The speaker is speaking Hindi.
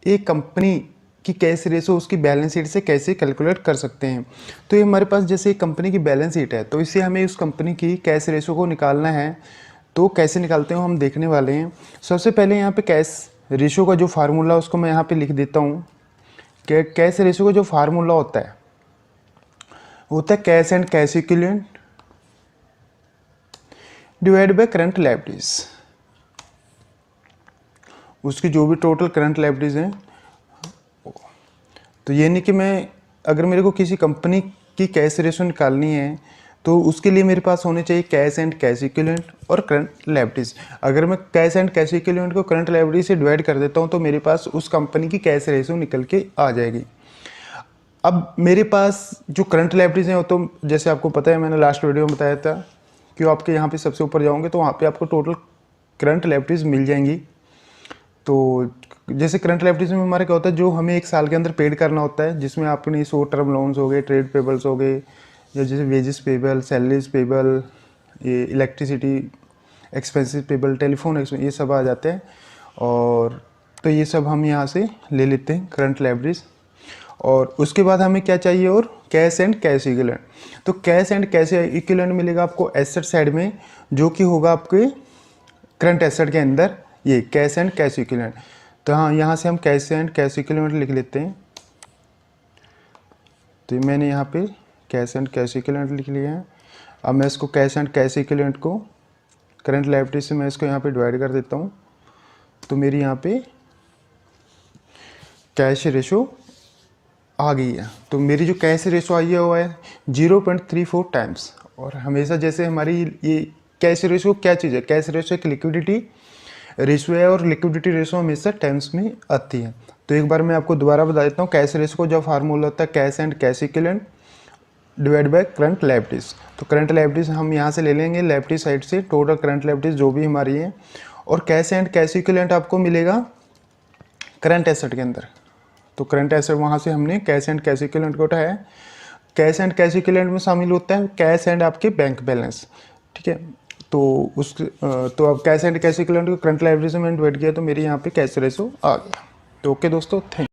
एक कंपनी की कैश रेशो उसकी बैलेंस शीट से कैसे कैलकुलेट कर सकते हैं। तो ये हमारे पास जैसे एक कंपनी की बैलेंस शीट है, तो इससे हमें उस कंपनी की कैश रेशो को निकालना है। तो कैसे निकालते हैं हम देखने वाले हैं। सबसे पहले यहाँ पे कैश रेशो का जो फार्मूला उसको मैं यहाँ पे लिख देता हूँ। कैश रेशो का जो फार्मूला होता है cash and cash equivalent divide by current liabilities. उसकी जो भी टोटल करंट लायबिलिटीज हैं, तो ये नहीं कि अगर मेरे को किसी कंपनी की कैश रेशो निकालनी है तो उसके लिए मेरे पास होने चाहिए कैश एंड कैश इक्विवेलेंट और करंट लायबिलिटीज। अगर मैं कैश एंड कैश इक्विवेलेंट को करंट लायबिलिटीज से डिवाइड कर देता हूँ तो मेरे पास उस कंपनी की कैश रेशो निकल के आ जाएगी। अब मेरे पास जो करंट लायबिलिटीज हैं वो तो जैसे आपको पता है, मैंने लास्ट वीडियो में बताया था कि आपके यहाँ पे सबसे ऊपर जाओगे तो वहाँ पे आपको टोटल करंट लायबिलिटीज मिल जाएंगी। तो जैसे करंट लायबिलिटीज में हमारा क्या होता है, जो हमें एक साल के अंदर पेड करना होता है, जिसमें अपनी शॉर्ट टर्म लोन्स हो गए, ट्रेड पेबल्स हो गए, या जैसे वेजेस पेबल, सैलरीज पेबल, ये electricity expensive payable, telephone expense, ये सब आ जाते हैं। और तो ये सब हम यहाँ से ले लेते हैं करंट लायबिलिटीज। और उसके बाद हमें क्या चाहिए, और कैश एंड कैश इक्विवेलेंट। तो कैश एंड कैश इक्विवेलेंट मिलेगा आपको एसेट साइड में, जो कि होगा आपके करंट एसेट के अंदर ये कैश एंड कैश इक्विवेलेंट। तो हाँ, यहाँ से हम कैश एंड कैश इक्विवेलेंट लिख लेते हैं। तो मैंने यहाँ पे कैश एंड कैश इक्विवेलेंट लिख लिया है। अब मैं इसको कैश एंड कैश इक्विवेलेंट को करंट लायबिलिटी से मैं इसको यहाँ पे डिवाइड कर देता हूँ। तो मेरी यहाँ पे कैश रेशो आ गई है। तो मेरी जो कैश रेशो आई है वो है 0.34 टाइम्स। और हमेशा जैसे हमारी ये कैश रेशो क्या चीज़ है, कैश रेशो एक लिक्विडिटी रेशो है और लिक्विडिटी रेशो हमेशा टाइम्स में आती है। तो एक बार मैं आपको दोबारा बता देता हूँ, कैश रेशो को जो फार्मूला होता है cash and cash equivalent divide by current liabilities. तो करंट लायबिलिटीज हम यहाँ से ले लेंगे लायबिलिटी साइड से, टोटल करंट लायबिलिटीज जो भी हमारी है, और कैश एंड कैश इक्विवेलेंट आपको मिलेगा करंट एसेट के अंदर। तो करंट एसेट वहाँ से हमने कैश एंड कैश इक्विवेलेंट को उठाया। कैश एंड कैश इक्विवेलेंट में शामिल होता है कैश एंड आपके बैंक बैलेंस, ठीक है। तो अब कैश एंड कैश इक्विवेलेंट को करंट लायबिलिटी से मैंने डिवाइड किया तो मेरे यहाँ पे कैश रेशो आ गया। तो ओके दोस्तों, थैंक